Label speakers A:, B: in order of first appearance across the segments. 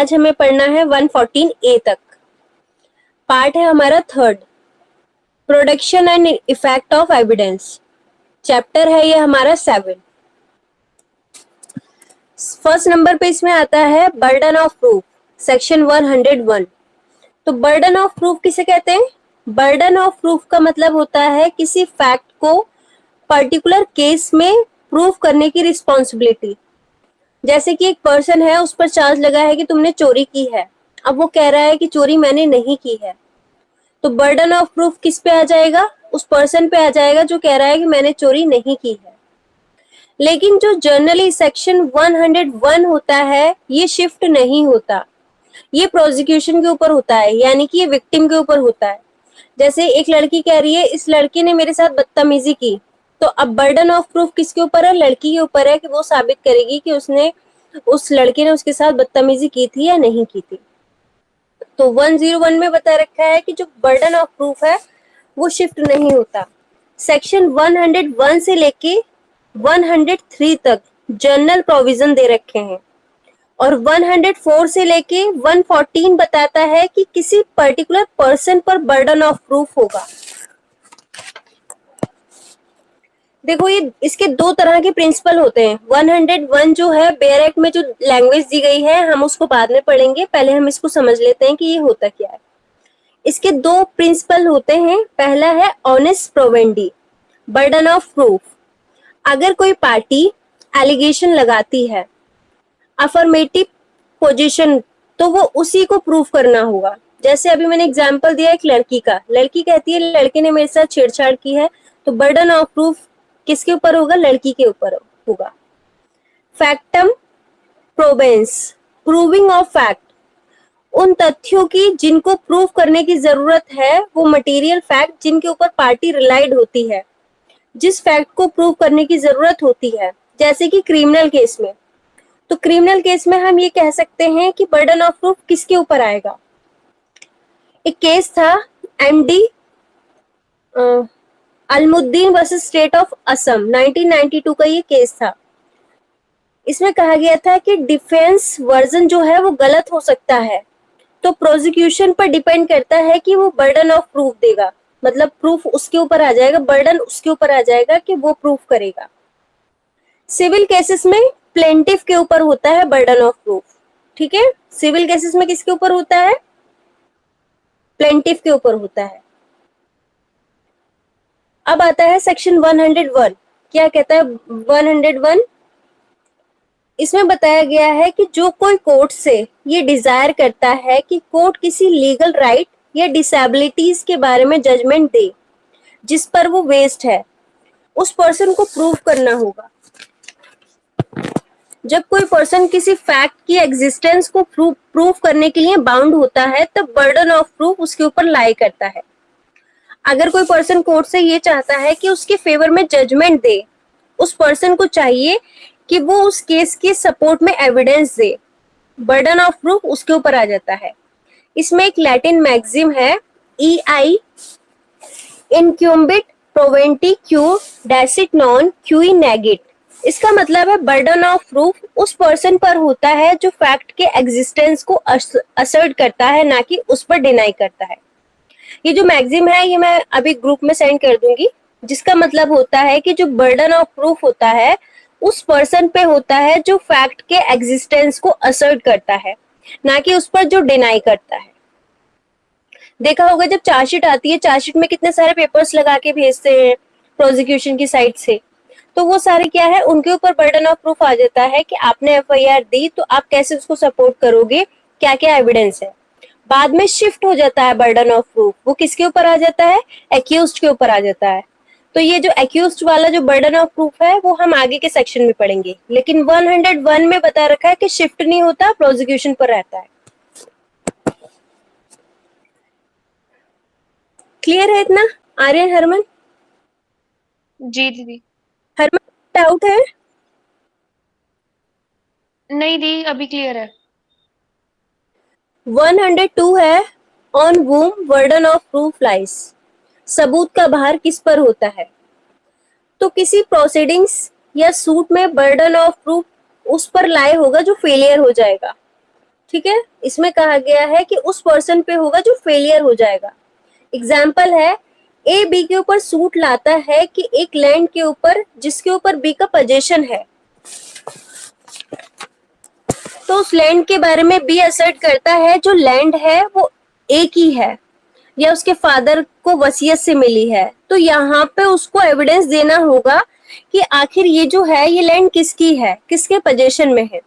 A: आज हमें पढ़ना है 114A तक। पार्ट है हमारा third, production and effect of evidence. Chapter है ये हमारा 7। फर्स्ट नंबर पे इसमें आता है बर्डन ऑफ प्रूफ, सेक्शन 101। तो बर्डन ऑफ प्रूफ किसे कहते हैं? बर्डन ऑफ प्रूफ का मतलब होता है किसी फैक्ट को पर्टिकुलर केस में प्रूफ करने की रिस्पॉन्सिबिलिटी। जैसे कि एक पर्सन है, उस पर चार्ज लगा है कि तुमने चोरी की है। अब वो कह रहा है कि चोरी मैंने नहीं की है, तो बर्डन ऑफ प्रूफ किस पे आ जाएगा? उस पर्सन पे आ जाएगा जो कह रहा है कि मैंने चोरी नहीं की है। लेकिन जो जनरली सेक्शन 101 होता है, ये शिफ्ट नहीं होता, ये प्रोसिक्यूशन के ऊपर होता है, यानी कि ये विक्टिम के ऊपर होता है। जैसे एक लड़की कह रही है इस लड़के ने मेरे साथ बदतमीजी की, तो अब बर्डन ऑफ प्रूफ किसके ऊपर है? लड़की के ऊपर है कि वो साबित करेगी कि उस लड़के ने उसके साथ बदतमीजी की थी या नहीं की थी। तो 101 में बता रखा है कि जो बर्डन ऑफ प्रूफ है वो शिफ्ट नहीं होता। सेक्शन 101 से लेके 103 तक जनरल प्रोविजन दे रखे हैं, और 104 से लेके 114 बताता है कि किसी पर्टिकुलर पर्सन पर बर्डन ऑफ प्रूफ होगा। देखो, ये इसके दो तरह के प्रिंसिपल होते हैं। 101 जो है बेयर एक्ट में जो लैंग्वेज दी गई है, हम उसको बाद में पढ़ेंगे, पहले हम इसको समझ लेते हैं कि ये होता क्या है। इसके दो प्रिंसिपल होते हैं। पहला है ऑनेस्ट प्रोवेंडी, बर्डन ऑफ प्रूफ। अगर कोई पार्टी एलिगेशन लगाती है अफर्मेटिव पोजीशन, तो वो उसी को प्रूफ करना होगा। जैसे अभी मैंने एग्जांपल दिया एक लड़की का, लड़की कहती है लड़के ने मेरे साथ छेड़छाड़ की है, तो बर्डन ऑफ प्रूफ किसके ऊपर होगा? लड़की के ऊपर होगा। फैक्टम प्रोबेंस, प्रूविंग ऑफ फैक्ट, उन तथ्यों की जिनको प्रूफ करने की जरूरत है, वो मटेरियल फैक्ट जिनके ऊपर पार्टी रिलाइड होती है, जिस फैक्ट को प्रूव करने की जरूरत होती है। जैसे कि क्रिमिनल केस में, तो क्रिमिनल केस में हम ये कह सकते हैं कि बर्डन ऑफ प्रूफ किसके ऊपर आएगा? एक केस था MD Alamuddin versus state of Assam, 1992 का ये केस था। इसमें कहा गया था कि डिफेंस वर्जन जो है वो गलत हो सकता है, तो प्रोसिक्यूशन पर डिपेंड करता है कि वो बर्डन ऑफ प्रूफ देगा, मतलब प्रूफ उसके ऊपर आ जाएगा, बर्डन उसके ऊपर आ जाएगा कि वो प्रूफ करेगा। सिविल केसेस में प्लेंटिफ के ऊपर होता है बर्डन ऑफ प्रूफ, ठीक है। सिविल केसेस में किसके ऊपर होता है? प्लेंटिफ के ऊपर होता है। अब आता है सेक्शन 101। क्या कहता है 101? इसमें बताया गया है कि जो कोई कोर्ट से ये डिजायर करता है कि कोर्ट किसी लीगल राइट या डिसेबिलिटीज के बारे में जजमेंट दे जिस पर वो वेस्ट है, उस पर्सन को प्रूव करना होगा। जब कोई पर्सन किसी फैक्ट की एग्जिस्टेंस को प्रूफ करने के लिए बाउंड होता है, तब बर्डन ऑफ प्रूफ उसके ऊपर लाई करता है। अगर कोई पर्सन कोर्ट से ये चाहता है कि उसके फेवर में जजमेंट दे, उस पर्सन को चाहिए कि वो उस केस के सपोर्ट में evidence they, burden of proof उसके ऊपर आ जाता है। इसमें एक लैटिन मैक्सिम है, ई आई इनक्यूम्बिट प्रोवेंटी क्यू डेसिट नॉन क्यूई नेगिट। इसका मतलब है बर्डन ऑफ प्रूफ उस पर्सन पर होता है जो फैक्ट के एग्जिस्टेंस को असर्ट करता है, ना कि उस पर डिनाई करता है। ये जो मैक्सिम है ये मैं अभी ग्रुप में सेंड कर दूंगी, जिसका मतलब होता है कि जो बर्डन ऑफ प्रूफ होता है उस पर्सन पे होता है जो फैक्ट के एग्जिस्टेंस को असर्ट करता है, ना कि उस पर जो डिनाई करता है। देखा होगा जब चार्जशीट आती है, चार्जशीट में कितने सारे पेपर्स लगा के भेजते हैं प्रोसिक्यूशन की साइड से, तो वो सारे क्या है, उनके ऊपर बर्डन ऑफ प्रूफ आ जाता है कि आपने एफआईआर दी तो आप कैसे उसको सपोर्ट करोगे, क्या क्या एविडेंस है। बाद में शिफ्ट हो जाता है बर्डन ऑफ प्रूफ, वो किसके ऊपर आ जाता है? एक्यूज्ड के ऊपर आ जाता है। तो ये जो एक्यूज्ड वाला जो बर्डन ऑफ प्रूफ है वो हम आगे के सेक्शन में पढ़ेंगे, लेकिन 101 में बता रखा है कि शिफ्ट नहीं होता, प्रोसिक्यूशन पर रहता है। क्लियर है इतना? आर्यन, हरमन?
B: जी दीदी।
A: हरमन, डाउट है?
B: नहीं दी, अभी क्लियर है।
A: 102 है ऑन वूम बर्डन ऑफ प्रूफ लाइस, सबूत का भार किस पर होता है? तो किसी प्रोसीडिंग्स या सूट में बर्डन ऑफ प्रूफ उस पर लाए होगा जो फेलियर हो जाएगा, ठीक है, इसमें कहा गया है कि उस पर्सन पे होगा जो फेलियर हो जाएगा। एग्जाम्पल है, ए बी के ऊपर सूट लाता है कि एक लैंड के ऊपर जिसके ऊपर बी का पोजीशन है, तो उस लैंड के बारे में बी असर्ट करता है जो लैंड है वो ए की है या उसके फादर को वसीयत से मिली है। तो यहाँ पे उसको एविडेंस देना होगा कि आखिर ये जो है ये लैंड किसकी है, किसके पोजीशन में है।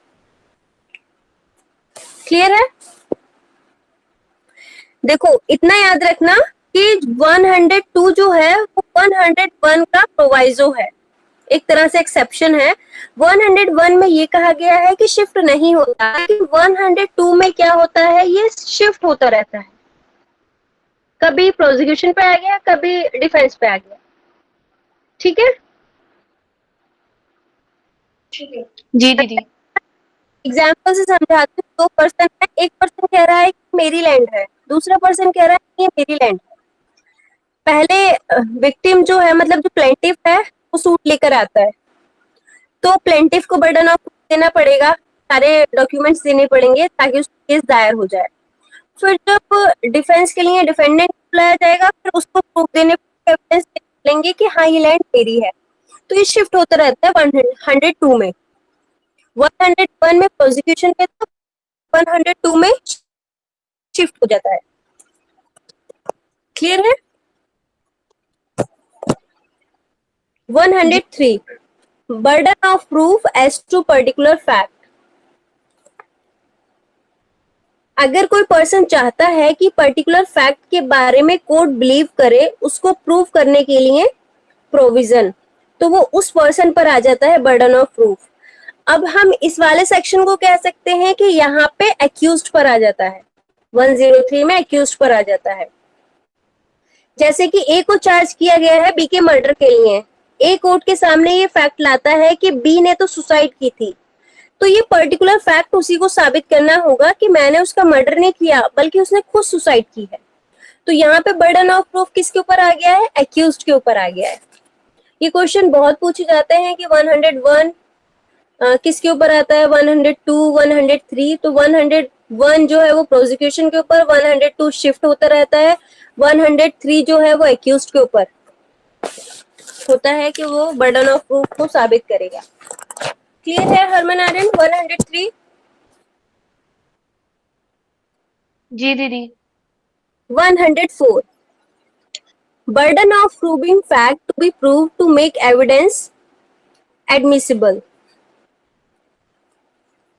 A: क्लियर है? देखो इतना याद रखना कि 102 जो है वो 101 का प्रोवाइजो है, एक तरह से एक्सेप्शन है। 101 में ये कहा गया है कि शिफ्ट नहीं होता, लेकिन 102 में क्या होता है, ये शिफ्ट होता रहता है, कभी प्रोसिक्यूशन पे आ गया कभी डिफेंस पे आ गया। ठीक है,
B: जी दीदी।
A: एग्जाम्पल से समझाते हैं। दो पर्सन है, एक पर्सन कह रहा है कि मेरी लैंड है, दूसरा पर्सन कह रहा है कि ये मेरी लैंड है। पहले विक्टिम जो है मतलब जो प्लेंटिफ है वो सूट लेकर आता है, तो प्लेंटिफ को बर्डन ऑफ देना पड़ेगा, सारे डॉक्यूमेंट्स देने पड़ेंगे ताकि उसका केस दायर हो जाए। फिर जब डिफेंस के लिए डिफेंडेंट बुलाया जाएगा, फिर उसको प्रूफ देने एविडेंस लेंगे कि हाँ ये लैंड मेरी है। तो ये शिफ्ट होता रहता है 102 में। 101 में प्रोसिक्यूशन पे था, 102 में शिफ्ट हो जाता है। क्लियर है? 103 burden of proof as to particular fact. अगर कोई पर्सन चाहता है कि पर्टिकुलर फैक्ट के बारे में कोर्ट बिलीव करे, उसको प्रूव करने के लिए प्रोविजन, तो वो उस पर्सन पर आ जाता है बर्डन ऑफ प्रूफ। अब हम इस वाले सेक्शन को कह सकते हैं कि यहाँ पे एक्यूज्ड पर आ जाता है, 103 में एक्यूज्ड पर आ जाता है। जैसे कि ए को चार्ज किया गया है बी के मर्डर के लिए, ए कोर्ट के सामने ये फैक्ट लाता है कि बी ने तो सुसाइड की थी, तो ये पर्टिकुलर फैक्ट उसी को साबित करना होगा कि मैंने उसका मर्डर नहीं किया बल्कि उसने खुद सुसाइड की है। तो यहाँ पे बर्डन ऑफ प्रूफ किसके ऊपर आ गया है, एक्यूज्ड के ऊपर आ गया है। ये क्वेश्चन बहुत पूछे जाते हैं कि 101 किसके ऊपर आता है, 102, 103। तो 101 जो है वो प्रोसिक्यूशन के ऊपर, 102 शिफ्ट होता रहता है, 103 जो है वो एक्यूज्ड के ऊपर होता है कि वो बर्डन ऑफ प्रूफ को साबित करेगा। क्लियर है हरमन आर्यन? 103।
B: जी दीदी।
A: 104 burden of proving fact to be proved to make evidence admissible।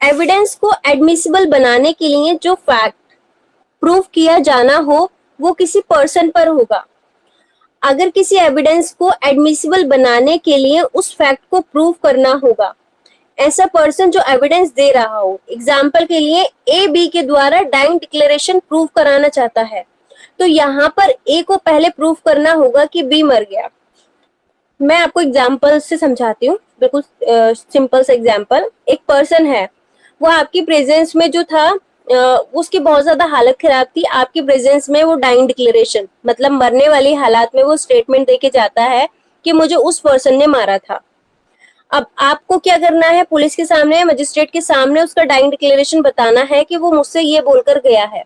A: Evidence को एडमिसिबल बनाने के लिए जो फैक्ट प्रूव किया जाना हो वो किसी पर्सन पर होगा। अगर किसी एविडेंस को एडमिसिबल बनाने के लिए उस फैक्ट को प्रूव करना होगा, ऐसा पर्सन जो एविडेंस दे रहा हो, एग्जाम्पल के लिए ए बी के द्वारा डाइंग डिक्लेरेशन प्रूव कराना चाहता है, तो यहाँ पर ए को पहले प्रूव करना होगा कि बी मर गया। मैं आपको एग्जाम्पल से समझाती हूँ, बिल्कुल सिंपल सा एग्जाम्पल। एक पर्सन है, वो आपकी प्रेजेंस में जो था उसकी बहुत ज्यादा हालत खराब थी, आपकी प्रेजेंस में वो डाइंग डिक्लेरेशन मतलब मरने वाली हालात में वो स्टेटमेंट देके जाता है कि मुझे उस पर्सन ने मारा था। अब आपको क्या करना है, पुलिस के सामने, मजिस्ट्रेट के सामने उसका डाइंग डिक्लेरेशन बताना है कि वो मुझसे ये बोलकर गया है।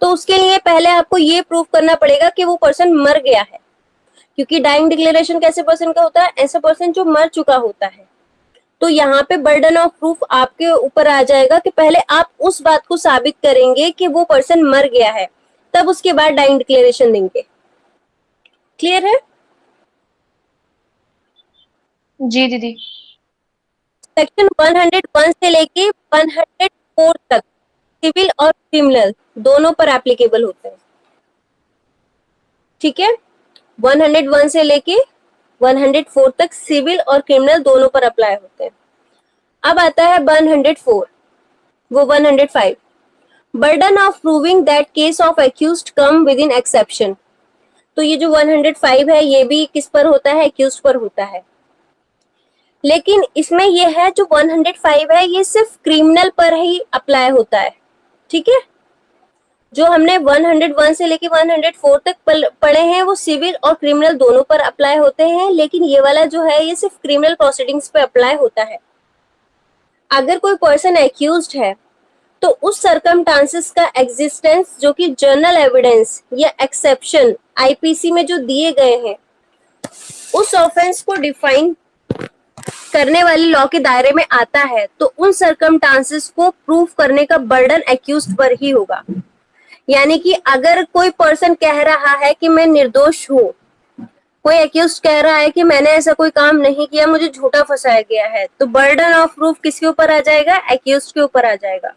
A: तो उसके लिए पहले आपको ये प्रूव करना पड़ेगा कि वो पर्सन मर गया है, क्योंकि डाइंग डिक्लेरेशन कैसे पर्सन का होता है, ऐसा पर्सन जो मर चुका होता है। तो यहाँ पे बर्डन ऑफ प्रूफ आपके ऊपर आ जाएगा कि पहले आप उस बात को साबित करेंगे कि वो पर्सन मर गया है, तब उसके बाद डाइंग डिक्लेरेशन देंगे। क्लियर है?
B: जी दीदी।
A: सेक्शन 101 से लेके 104 तक सिविल और क्रिमिनल दोनों पर एप्लीकेबल होते हैं। ठीक है, 101 से लेके 104 तक सिविल और क्रिमिनल दोनों पर अप्लाई होते हैं। अब आता है 104, वो 105 burden of proving that case of accused come with in exception. तो ये जो 105 है ये भी किस पर होता है, एक्यूज्ड पर होता है। लेकिन इसमें ये है जो 105 है ये सिर्फ क्रिमिनल पर ही अप्लाई होता है। ठीक है, जो हमने 101 से लेके 104 तक पढ़े हैं वो सिविल और क्रिमिनल दोनों पर अप्लाई होते हैं, लेकिन ये वाला जो है ये सिर्फ क्रिमिनल प्रोसीडिंग्स पे अप्लाई होता है। अगर कोई पर्सन एक्यूज्ड है तो उस सरकमस्टांसेस का एग्जिस्टेंस जो कि जर्नल एविडेंस या एक्सेप्शन आईपीसी में जो दिए गए हैं उस ऑफेंस को डिफाइन करने वाली लॉ के दायरे में आता है, तो उन सरकमस्टांसेस को प्रूव करने का बर्डन एक्यूज्ड पर ही होगा। यानी कि अगर कोई पर्सन कह रहा है कि मैं निर्दोष हूं, कोई एक्यूज कह रहा है कि मैंने ऐसा कोई काम नहीं किया, मुझे झूठा फंसाया गया है, तो बर्डन ऑफ प्रूफ किसके ऊपर आ जाएगा? एक्यूज के ऊपर आ जाएगा।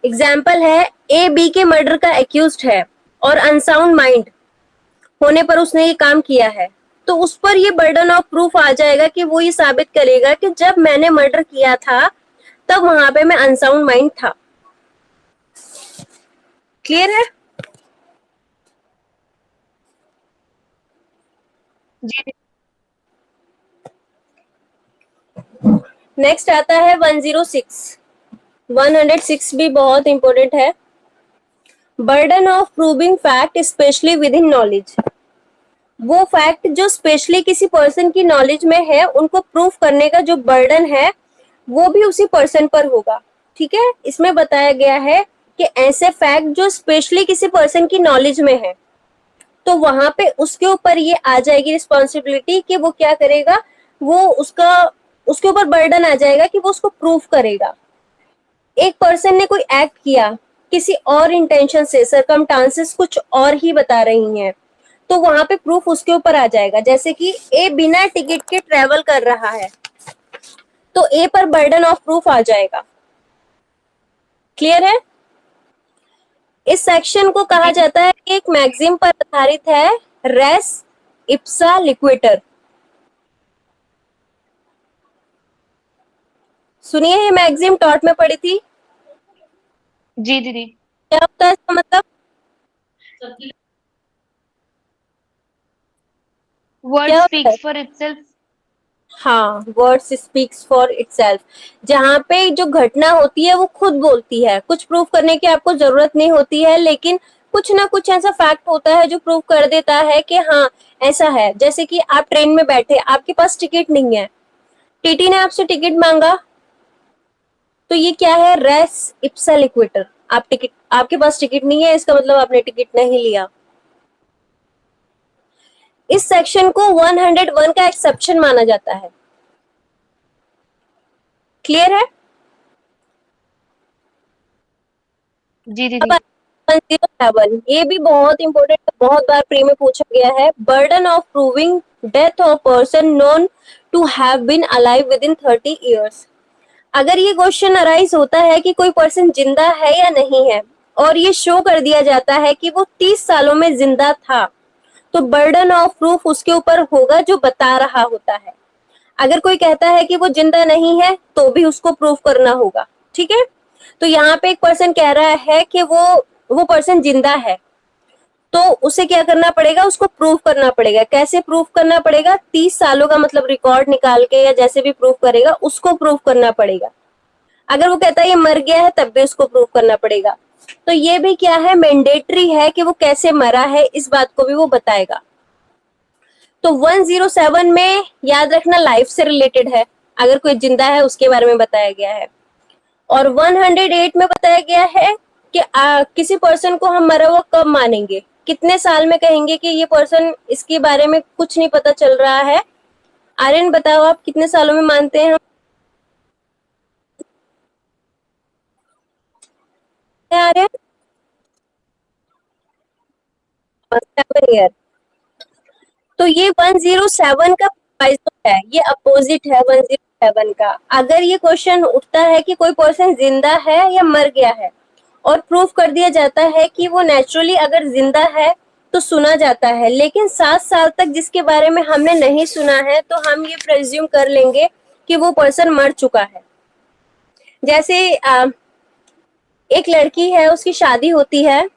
A: एग्जाम्पल है, ए बी के मर्डर का एक्यूज्ड है और अनसाउंड माइंड होने पर उसने ये काम किया है, तो उस पर ये बर्डन ऑफ प्रूफ आ जाएगा कि वो ये साबित करेगा कि जब मैंने मर्डर किया था तब वहां पे मैं अनसाउंड माइंड था। क्लियर है?
B: जी
A: नेक्स्ट आता है 106। 106 भी बहुत इंपॉर्टेंट है। Burden of proving fact specially with in knowledge. वो फैक्ट जो स्पेशली किसी पर्सन की नॉलेज में है, उनको प्रूफ करने का जो बर्डन है वो भी उसी पर्सन पर होगा। ठीक है, इसमें बताया गया है कि ऐसे फैक्ट जो स्पेशली किसी पर्सन की नॉलेज में है, तो वहां पे उसके ऊपर ये आ जाएगी रिस्पॉन्सिबिलिटी कि वो क्या करेगा, वो उसके ऊपर बर्डन आ जाएगा कि वो उसको प्रूफ करेगा। एक पर्सन ने कोई एक्ट किया किसी और इंटेंशन से, सरकमस्टांसेस कुछ और ही बता रही हैं, तो वहां पे प्रूफ उसके ऊपर आ जाएगा। जैसे कि ए बिना टिकट के ट्रेवल कर रहा है, तो ए पर बर्डन ऑफ प्रूफ आ जाएगा। क्लियर है? इस सेक्शन को कहा जाता है कि एक मैक्सिम पर आधारित है, रेस इप्सा लिक्विटर। सुनिए, ये मैक्सिम टॉट में पढ़ी थी।
B: जी दीदी।
A: क्या होता है इसका मतलब?
B: वर्ड
A: क्या होता है?
B: Speaks for itself.
A: हाँ, वर्ड्स स्पीक्स फॉर इटसेल्फ। जहाँ पे जो घटना होती है वो खुद बोलती है, कुछ प्रूफ करने की आपको जरूरत नहीं होती है, लेकिन कुछ ना कुछ ऐसा फैक्ट होता है जो प्रूफ कर देता है कि हाँ ऐसा है। जैसे कि आप ट्रेन में बैठे, आपके पास टिकट नहीं है, टीटी ने आपसे टिकट मांगा, तो ये क्या है? रेस इप्सा लिक्विटर। आपके पास टिकट नहीं है, इसका मतलब आपने टिकट नहीं लिया। इस सेक्शन को 101 का एक्सेप्शन माना जाता है। क्लियर है?
B: जी
A: अब
B: दीदी।
A: 107, ये भी बहुत इंपॉर्टेंट, बहुत बार प्री में पूछा गया है। Burden of proving death of person known to have been alive within 30 years. अगर ये क्वेश्चन अराइज होता है कि कोई पर्सन जिंदा है या नहीं है, और ये शो कर दिया जाता है कि वो 30 सालों में जिंदा था, तो बर्डन ऑफ प्रूफ उसके ऊपर होगा जो बता रहा होता है। अगर कोई कहता है कि वो जिंदा नहीं है, तो भी उसको प्रूफ करना होगा। ठीक है, तो यहाँ पे एक पर्सन कह रहा है कि वो पर्सन जिंदा है, तो उसे क्या करना पड़ेगा? उसको प्रूफ करना पड़ेगा। कैसे प्रूफ करना पड़ेगा? 30 सालों का मतलब रिकॉर्ड निकाल के या जैसे भी प्रूफ करेगा, उसको प्रूफ करना पड़ेगा। अगर वो कहता है ये मर गया है, तब भी उसको प्रूफ करना पड़ेगा। तो ये भी क्या है? मैंडेटरी है कि वो कैसे मरा है, इस बात को भी वो बताएगा। तो 107 में याद रखना लाइफ से रिलेटेड है, अगर कोई जिंदा है उसके बारे में बताया गया है। और 108 में बताया गया है कि किसी पर्सन को हम मरा हुआ कब मानेंगे, कितने साल में कहेंगे कि ये पर्सन, इसके बारे में कुछ नहीं पता चल रहा है। आर्यन बताओ, आप कितने सालों में मानते हैं हम आर्यन? 7 ईयर। तो ये 107 का प्रोवाइजो है, ये अपोजिट है 107 का। अगर ये क्वेश्चन उठता है कि कोई पर्सन जिंदा है या मर गया है, और प्रूफ कर दिया जाता है कि वो नेचुरली अगर जिंदा है तो सुना जाता है, लेकिन 7 साल तक जिसके बारे में हमने नहीं सुना है, तो हम ये प्रेज्यूम कर लेंगे कि वो पर्सन मर चुका है। जैसे एक लड़की है, उसकी शादी होती है,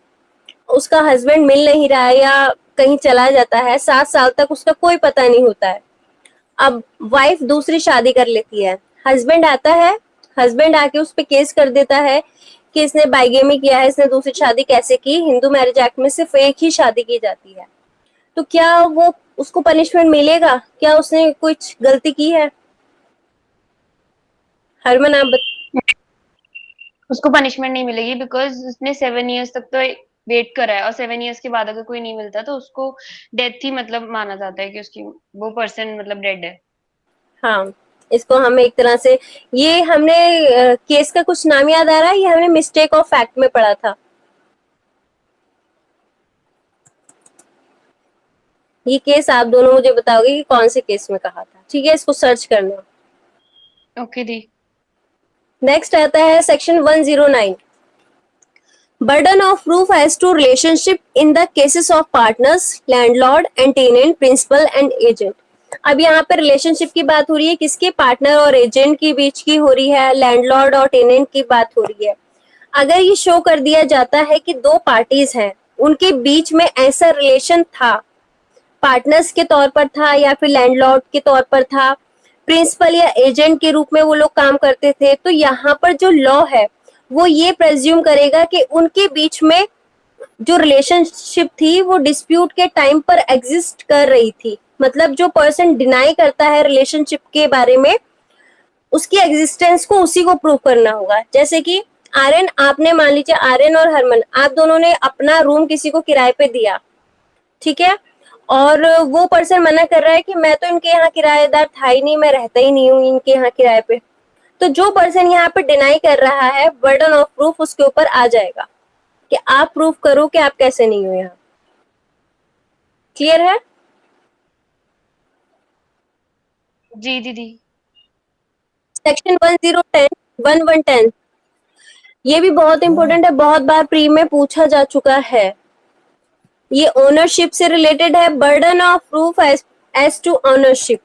A: उसका हस्बैंड मिल नहीं रहा है या कहीं चला जाता है, 7 साल तक उसका कोई पता नहीं होता है। अब वाइफ दूसरी शादी कर लेती है, हस्बैंड आता है, हस्बैंड आके उस पर केस कर देता है कि इसने बाइगेमी किया है, इसने दूसरी शादी कैसे की। हिंदू मैरिज एक्ट में सिर्फ एक ही शादी की जाती है, तो क्या वो उसको पनिशमेंट मिलेगा? क्या उसने कुछ गलती की है? हरमन आप
B: उसको पनिशमेंट नहीं मिलेगी बिकॉज उसने 7 इयर्स तक तो वेट करा है, और 7 इयर्स के बाद अगर कोई नहीं मिलता तो उसको डेथ ही मतलब माना जाता है कि उसकी वो पर्सन मतलब डेड है।
A: हाँ, इसको हम एक तरह से, ये हमने केस का कुछ नाम याद आ रहा है, ये हमने मिस्टेक ऑफ फैक्ट में पढ़ा था। ये केस आप दोनों मुझे बताओगे कि कौन से केस में कहा था, ठीक है, इसको सर्च करना।
B: ओके दी।
A: नेक्स्ट आता है section 109, burden of proof as to relationship in the cases of partners, landlord and tenant, principal and agent। अब यहाँ पर रिलेशनशिप की बात हो रही है, किसके, पार्टनर और एजेंट के बीच की हो रही है, लैंडलॉर्ड और टेनेंट की बात हो रही है। अगर ये शो कर दिया जाता है कि दो पार्टीज हैं, उनके बीच में ऐसा रिलेशन था, पार्टनर्स के तौर पर था या फिर लैंडलॉर्ड के तौर पर था, प्रिंसिपल या एजेंट के रूप में वो लोग काम करते थे, तो यहाँ पर जो लॉ है वो ये प्रेज्यूम करेगा कि उनके बीच में जो रिलेशनशिप थी वो डिस्प्यूट के टाइम पर एग्जिस्ट कर रही थी। मतलब जो पर्सन डिनाई करता है रिलेशनशिप के बारे में, उसकी एग्जिस्टेंस को उसी को प्रूव करना होगा। जैसे कि आर्यन, आपने मान लीजिए आर्यन और हरमन, आप दोनों ने अपना रूम किसी को किराए पे दिया, ठीक है, और वो पर्सन मना कर रहा है कि मैं तो इनके यहाँ किराएदार था ही नहीं, मैं रहता ही नहीं हूँ इनके यहाँ किराए पे। तो जो पर्सन यहाँ पे डिनाई कर रहा है, बर्डन ऑफ प्रूफ उसके ऊपर आ जाएगा कि आप प्रूफ करो कि आप कैसे नहीं हो यहाँ। क्लियर है?
B: जी दीदी।
A: सेक्शन 1110 ये भी बहुत इंपॉर्टेंट है, बहुत बार प्री में पूछा जा चुका है। ये ओनरशिप से रिलेटेड है, burden of proof as to ownership.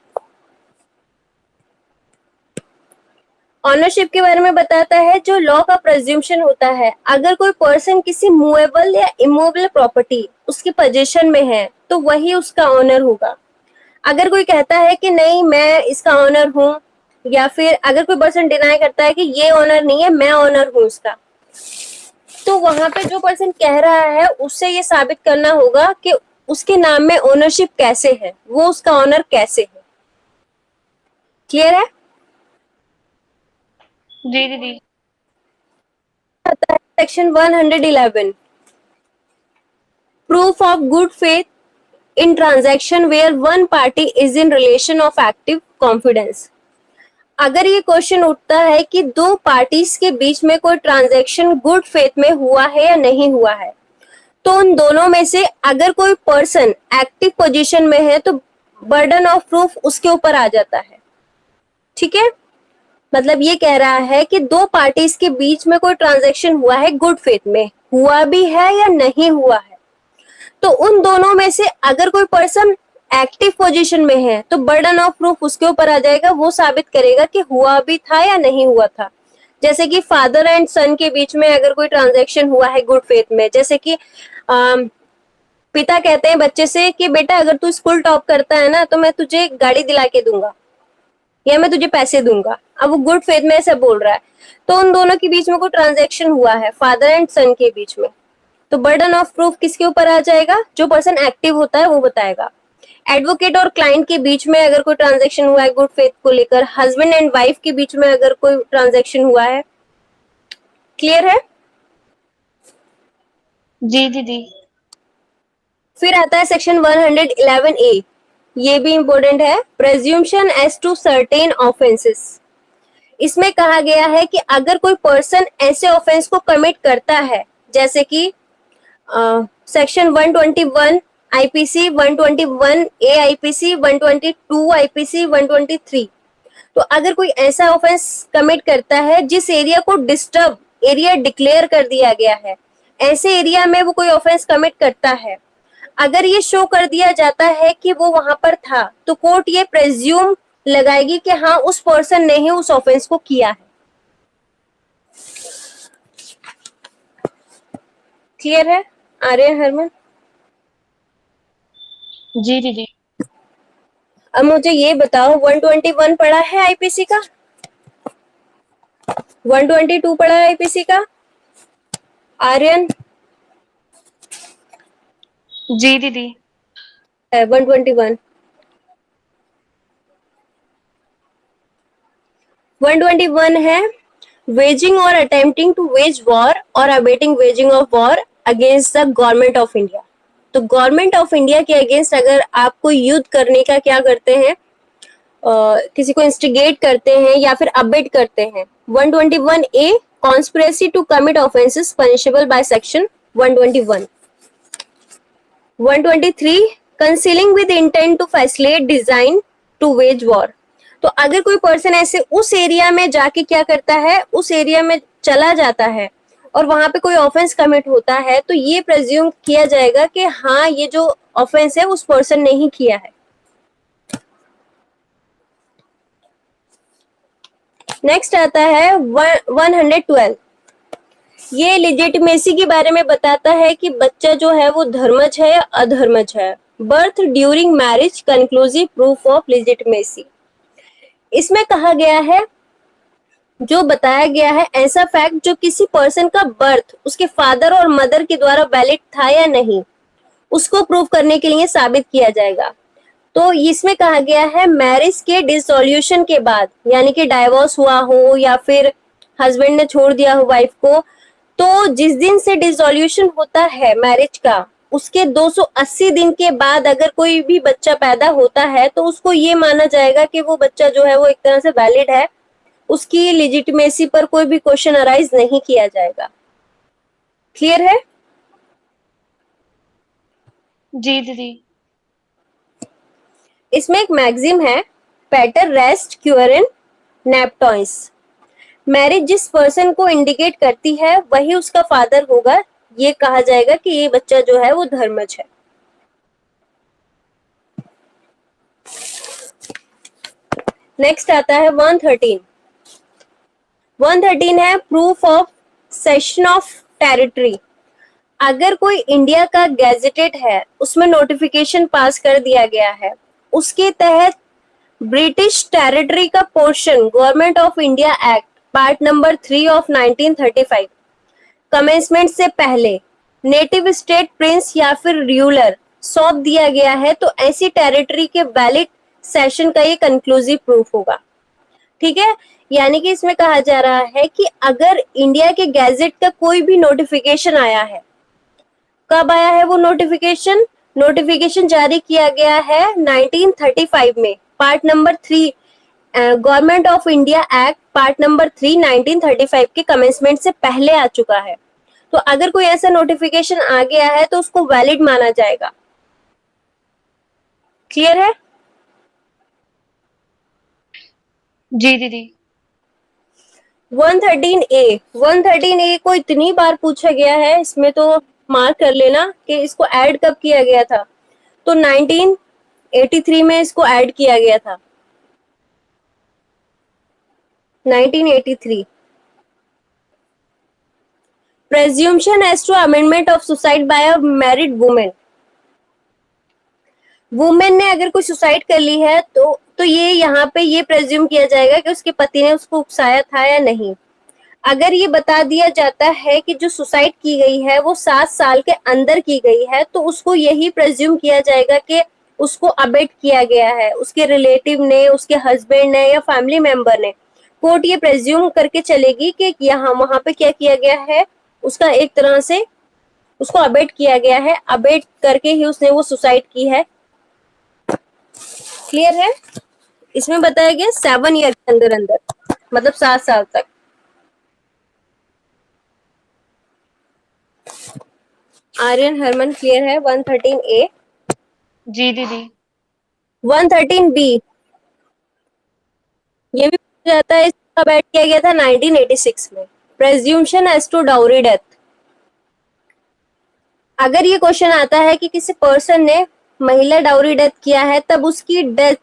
A: Ownership के बारे में बताता है, जो लॉ का प्रेज्यूम्शन होता है, अगर कोई पर्सन किसी मूवेबल या इमूवेबल प्रॉपर्टी उसके पोजीशन में है तो वही उसका ऑनर होगा। अगर कोई कहता है कि नहीं मैं इसका ऑनर हूं, या फिर अगर कोई पर्सन डिनाई करता है कि ये ऑनर नहीं है, मैं ऑनर हूं इसका, तो वहां पे जो पर्सन कह रहा है उससे ये साबित करना होगा कि उसके नाम में ओनरशिप कैसे है, वो उसका ऑनर कैसे है। क्लियर है?
B: जी दीदी।
A: Section 111, proof of good faith in transaction where one party is in relation of active confidence। अगर ये क्वेश्चन उठता है कि दो पार्टीज के बीच में कोई ट्रांजैक्शन गुड फेथ में हुआ है या नहीं हुआ है, तो उन दोनों में से अगर कोई पर्सन एक्टिव पोजीशन में है तो बर्डन ऑफ प्रूफ उसके ऊपर आ जाता है। ठीक है, मतलब ये कह रहा है कि दो पार्टीज के बीच में कोई ट्रांजैक्शन हुआ है, गुड फेथ में हुआ भी है या नहीं हुआ है, तो उन दोनों में से अगर कोई पर्सन एक्टिव पोजीशन में है तो बर्डन ऑफ प्रूफ उसके ऊपर आ जाएगा, वो साबित करेगा कि हुआ भी था या नहीं हुआ था। जैसे कि फादर एंड सन के बीच में अगर कोई ट्रांजैक्शन हुआ है गुड फेथ में, जैसे कि पिता कहते हैं बच्चे से कि बेटा अगर तू स्कूल टॉप करता है ना तो मैं तुझे गाड़ी दिला के दूंगा या मैं तुझे पैसे दूंगा। अब वो गुड फेथ में ऐसा बोल रहा है, तो उन दोनों के बीच में कोई ट्रांजैक्शन हुआ है फादर एंड सन के बीच में, तो बर्डन ऑफ प्रूफ किसके ऊपर आ जाएगा, जो पर्सन एक्टिव होता है वो बताएगा। एडवोकेट और क्लाइंट के बीच में अगर कोई ट्रांजैक्शन हुआ है गुड फेथ को लेकर, हस्बैंड एंड वाइफ के बीच में अगर कोई ट्रांजैक्शन हुआ है। क्लियर है?
B: जी दीदी।
A: फिर आता है सेक्शन 111A, ये भी इंपॉर्टेंट है, प्रेज्यूम्शन एज टू सर्टेन ऑफेंसेस। इसमें कहा गया है कि अगर कोई पर्सन ऐसे ऑफेंस को कमिट करता है, जैसे कि सेक्शन 121 आईपीसी, 121 ए आईपीसी, 122 आईपीसी, 123, तो अगर कोई ऐसा ऑफेंस कमिट करता है जिस एरिया को डिस्टर्ब एरिया डिक्लेयर कर दिया गया है, ऐसे एरिया में वो कोई ऑफेंस कमिट करता है, अगर ये शो कर दिया जाता है कि वो वहां पर था, तो कोर्ट ये प्रेज्यूम लगाएगी कि हाँ उस पर्सन ने ही उस ऑफेंस को किया है। क्लियर है आर्यन, हरमन?
B: जी दीदी।
A: अब मुझे ये बताओ, 121 पढ़ा है आईपीसी का, 122 पढ़ा है आईपीसी का आर्यन?
B: जी दीदी।
A: 121 121 है, waging or attempting to wage war or abetting waging of war against the government of India. तो गवर्नमेंट ऑफ इंडिया के अगेंस्ट अगर आपको युद्ध करने का क्या करते हैं, किसी को इंस्टिगेट करते हैं या फिर अबेट करते हैं. 121A conspiracy to commit offences punishable by section 121. 123 concealing with intent to facilitate design to wage war. तो अगर कोई पर्सन ऐसे उस एरिया में जाके क्या करता है, उस एरिया में चला जाता है और वहां पे कोई ऑफेंस कमिट होता है, तो ये प्रेज्यूम किया जाएगा कि हाँ ये जो ऑफेंस है उस पर्सन ने ही किया है. नेक्स्ट आता है 112. ये लिजिटिमेसी के बारे में बताता है कि बच्चा जो है वो धर्मज है या अधर्मज है. Birth during marriage conclusive proof of legitimacy. इसमें कहा गया है, जो बताया गया है ऐसा फैक्ट जो किसी पर्सन का बर्थ उसके फादर और मदर के द्वारा वैलिड था या नहीं, उसको प्रूव करने के लिए साबित किया जाएगा. तो इसमें कहा गया है मैरिज के डिसोल्यूशन के बाद, यानी कि डाइवोर्स हुआ हो या फिर हस्बैंड ने छोड़ दिया हो वाइफ को, तो जिस दिन से डिसोल्यूशन होता है मैरिज का, उसके 280 दिन के बाद अगर कोई भी बच्चा पैदा होता है तो उसको ये माना जाएगा कि वो बच्चा जो है वो एक तरह से वैलिड है, उसकी लेजिटिमेसी पर कोई भी क्वेश्चन अराइज नहीं किया जाएगा. क्लियर है?
B: जी दीदी.
A: इसमें एक मैक्सिम है, पेटर रेस्ट क्यूरिन नेप्टॉइंस. मैरिज जिस पर्सन को इंडिकेट करती है वही उसका फादर होगा. ये कहा जाएगा कि ये बच्चा जो है वो धर्मज है. नेक्स्ट आता है 113. 113 है proof of session of territory. अगर कोई इंडिया का गैजेटेड है, उसमें नोटिफिकेशन पास कर दिया गया है, उसके तहत ब्रिटिश टेरिटरी का portion government of India act part number 3 of 1935 commencement से पहले नेटिव स्टेट प्रिंस या फिर रूलर सौंप दिया गया है, तो ऐसी टेरिटरी के वैलिड सेशन का ये कंक्लूसिव प्रूफ होगा. ठीक है, यानी कि इसमें कहा जा रहा है कि अगर इंडिया के गैजेट का कोई भी नोटिफिकेशन आया है, कब आया है वो नोटिफिकेशन? नोटिफिकेशन जारी किया गया है 1935 में, part number 3 government of India act part number 3 1935 के कमेंसमेंट से पहले आ चुका है. तो अगर कोई ऐसा नोटिफिकेशन आ गया है तो उसको वैलिड माना जाएगा. क्लियर है?
B: जी दीदी.
A: 113A को इतनी बार पूछा गया है, इसमें तो मार्क कर लेना कि इसको ऐड कब किया गया था. तो 1983 में इसको ऐड किया गया था. 1983. Presumption as to amendment of suicide by a married women. Women ने अगर कोई सुसाइड कर ली है तो ये यहाँ पे ये प्रेज्यूम किया जाएगा कि उसके पति ने उसको उकसाया था या नहीं. अगर ये बता दिया जाता है कि जो सुसाइड की गई है वो 7 साल के अंदर की गई है, तो उसको यही प्रेज्यूम किया जाएगा कि उसको अबेट किया गया है, उसके रिलेटिव ने, उसके हस्बैंड ने या फैमिली मेंबर ने. कोर्ट ये प्रेज्यूम करके चलेगी कि यहाँ वहां पे क्या किया गया है, उसका एक तरह से उसको अबेट किया गया है, अबेट करके ही उसने वो सुसाइड की है. क्लियर है? इसमें बताया गया 7 ईयर के अंदर अंदर, मतलब 7 साल तक. आर्यन हरमन क्लियर है? 113A.
B: जी दीदी.
A: 113B ये भी पूछा जाता है, इसका ऐड किया गया था 1986 में. प्रेज्यूम्शन एज टू डाउरी डेथ. अगर ये क्वेश्चन आता है कि किसी पर्सन ने महिला डाउरी डेथ किया है, तब उसकी डेथ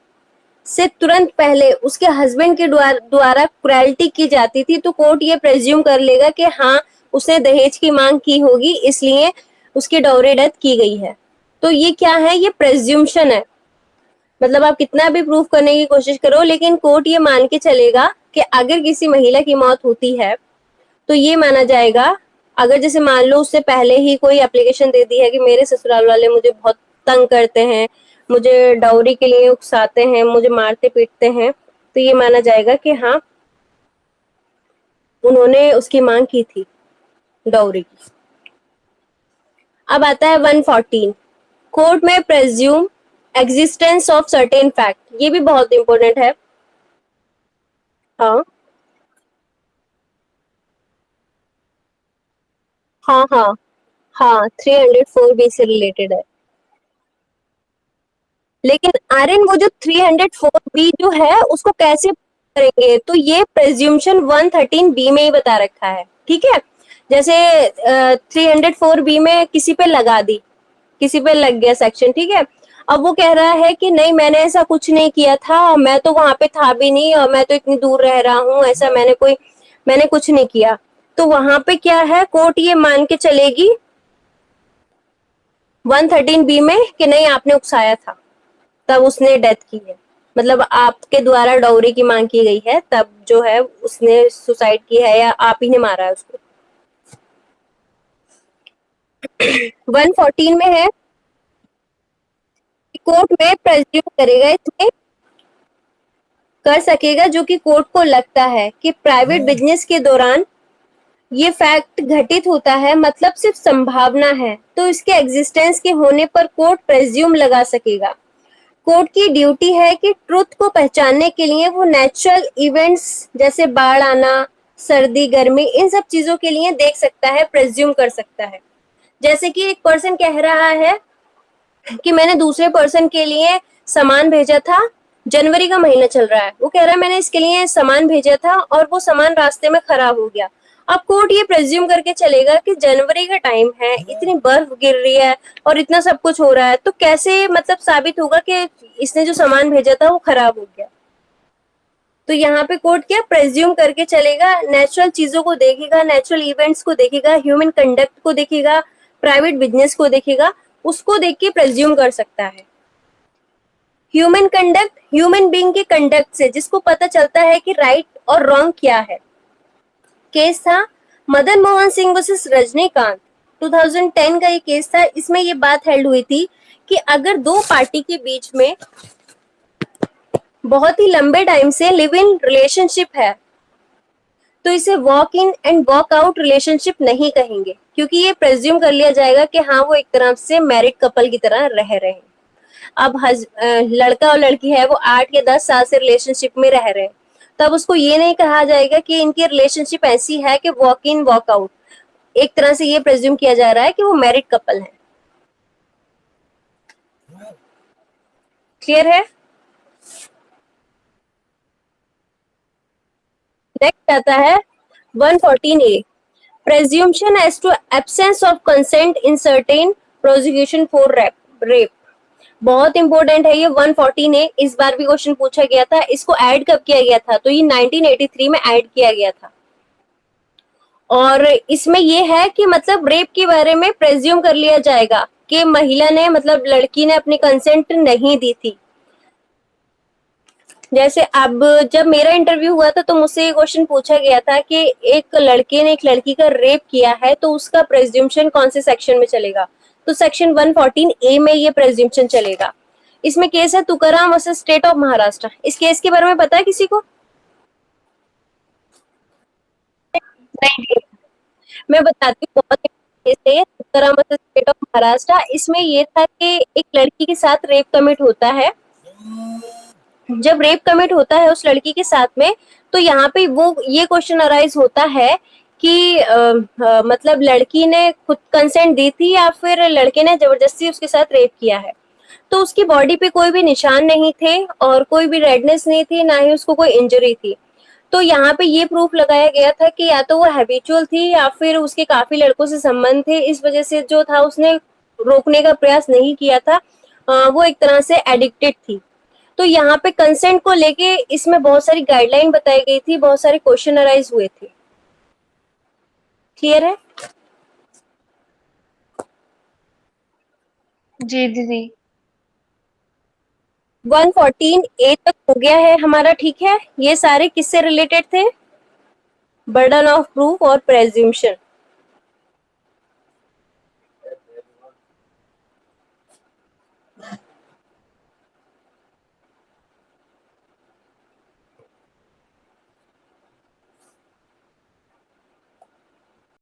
A: से तुरंत पहले उसके हस्बैंड के द्वारा क्रुएल्टी की जाती थी, तो कोर्ट ये प्रेज्यूम कर लेगा कि हाँ उसने दहेज की मांग की होगी, इसलिए उसकी डाउरी डेथ की गई है. तो ये क्या है? ये प्रेज्यूम्शन है. मतलब आप कितना भी प्रूफ करने की कोशिश करो, लेकिन कोर्ट ये मान के चलेगा कि अगर किसी महिला की मौत होती है तो ये माना जाएगा, अगर जैसे मान लो उससे पहले ही कोई एप्लीकेशन दे दी है कि मेरे ससुराल वाले मुझे बहुत तंग करते हैं, मुझे डाउरी के लिए उकसाते हैं, मुझे मारते पीटते हैं, तो ये माना जाएगा कि हाँ उन्होंने उसकी मांग की थी डाउरी की। अब आता है 114, कोर्ट में प्रेज्यूम एग्जिस्टेंस ऑफ सर्टेन फैक्ट, ये भी बहुत इंपॉर्टेंट है। हाँ हाँ हाँ हाँ, 304 बी से रिलेटेड है। लेकिन आर्यन वो जो 304 बी जो है उसको कैसे करेंगे, तो ये प्रेज्यूम्शन 113 बी में ही बता रखा है, ठीक है। जैसे 304 बी में किसी पे लगा दी, किसी पे लग गया सेक्शन, ठीक है। अब वो कह रहा है कि नहीं मैंने ऐसा कुछ नहीं किया था, मैं तो वहां पे था भी नहीं और मैं तो इतनी दूर रह रहा हूँ, ऐसा मैंने कुछ नहीं किया। तो वहां पे क्या है, कोर्ट ये मान के चलेगी 113 बी में कि नहीं आपने उकसाया था, तब उसने डेथ की है, मतलब आपके द्वारा डाउरी की मांग की गई है, तब जो है उसने सुसाइड की है या आप ही ने मारा है उसको। 114 में है कि कोर्ट में प्रेज्यूम करेगा, इसमें कर सकेगा जो कि कोर्ट को लगता है कि प्राइवेट बिजनेस के दौरान ये फैक्ट घटित होता है, मतलब सिर्फ संभावना है, तो इसके एग्जिस्टेंस के होने पर कोर्ट प्रेज्यूम लगा सकेगा। कोर्ट की ड्यूटी है कि ट्रुथ को पहचानने के लिए वो नेचुरल इवेंट्स जैसे बाढ़ आना, सर्दी गर्मी, इन सब चीजों के लिए देख सकता है, प्रेज्यूम कर सकता है। जैसे कि एक पर्सन कह रहा है कि मैंने दूसरे पर्सन के लिए सामान भेजा था, जनवरी का महीना चल रहा है, वो कह रहा है मैंने इसके लिए सामान भेजा था और वो सामान रास्ते में खराब हो गया। अब कोर्ट ये प्रेज्यूम करके चलेगा कि जनवरी का टाइम है, इतनी बर्फ गिर रही है और इतना सब कुछ हो रहा है, तो कैसे मतलब साबित होगा कि इसने जो सामान भेजा था वो खराब हो गया। तो यहाँ पे कोर्ट क्या प्रेज्यूम करके चलेगा, नेचुरल चीजों को देखेगा, नेचुरल इवेंट्स को देखेगा, ह्यूमन कंडक्ट को देखेगा, प्राइवेट बिजनेस को देखेगा, उसको देख के प्रेज्यूम कर सकता है। ह्यूमन कंडक्ट, ह्यूमन बीइंग के कंडक्ट से जिसको पता चलता है कि राइट और रॉन्ग क्या है। केस था मदन मोहन सिंह वर्सेस रजनीकांत, 2010 का ये केस था। इसमें ये बात हेल्ड हुई थी कि अगर दो पार्टी के बीच में बहुत ही लंबे टाइम से लिव इन रिलेशनशिप है तो इसे walk in and walk out relationship नहीं कहेंगे, क्योंकि ये प्रेज्यूम कर लिया जाएगा कि हाँ वो एक तरह से मैरिड कपल की तरह रह रहे हैं। अब लड़का और लड़की है वो 8 या 10 साल से रिलेशनशिप में रह रहे हैं, तब उसको ये नहीं कहा जाएगा कि इनकी रिलेशनशिप ऐसी है कि वॉक इन वॉक आउट, एक तरह से ये प्रेज्यूम किया जा रहा है कि वो मैरिड कपल है। क्लियर है। नेक्स्ट आता है 114A, presumption as to absence of consent in certain prosecution for rape. बहुत इंपॉर्टेंट है ये 114A, इस बार भी क्वेश्चन पूछा गया था। इसको ऐड कब किया गया था, तो ये 1983 में ऐड किया गया था। और इसमें ये है कि मतलब रेप के बारे में प्रेज्यूम कर लिया जाएगा कि महिला ने मतलब लड़की ने अपनी कंसेंट नहीं दी थी। जैसे अब जब मेरा इंटरव्यू हुआ था तो मुझसे ये क्वेश्चन पूछा गया था कि एक लड़के ने एक लड़की का रेप किया है तो उसका प्रेज्यूम्शन कौन से सेक्शन में चलेगा, तो सेक्शन 114A में ये प्रेज्यूम्शन चलेगा। इसमें केस है Tukaram versus state of Maharashtra. इस केस के बारे में पता है किसी को? नहीं, मैं बताती हूँ, बहुत केस है Tukaram versus state of Maharashtra. इसमें ये था कि एक लड़की के साथ रेप कमिट होता है। जब रेप कमिट होता है उस लड़की के साथ में, तो यहाँ पे वो ये क्वेश्चन अराइज होता है कि मतलब लड़की ने खुद कंसेंट दी थी या फिर लड़के ने जबरदस्ती उसके साथ रेप किया है। तो उसकी बॉडी पे कोई भी निशान नहीं थे और कोई भी रेडनेस नहीं थी, ना ही उसको कोई इंजरी थी। तो यहाँ पे ये प्रूफ लगाया गया था कि या तो वो हैबिचुअल थी या फिर उसके काफी लड़कों से संबंध थे, इस वजह से जो था उसने रोकने का प्रयास नहीं किया था, वो एक तरह से एडिक्टेड थी। तो यहाँ पे कंसेंट को लेके इसमें बहुत सारी गाइडलाइन बताई गई थी, बहुत सारे क्वेश्चन अराइज हुए थे। क्लियर है।
B: जी दीदी।
A: 114A तक हो गया है हमारा, ठीक है। ये सारे किससे रिलेटेड थे? बर्डन ऑफ प्रूफ और प्रेज्यूम्शन।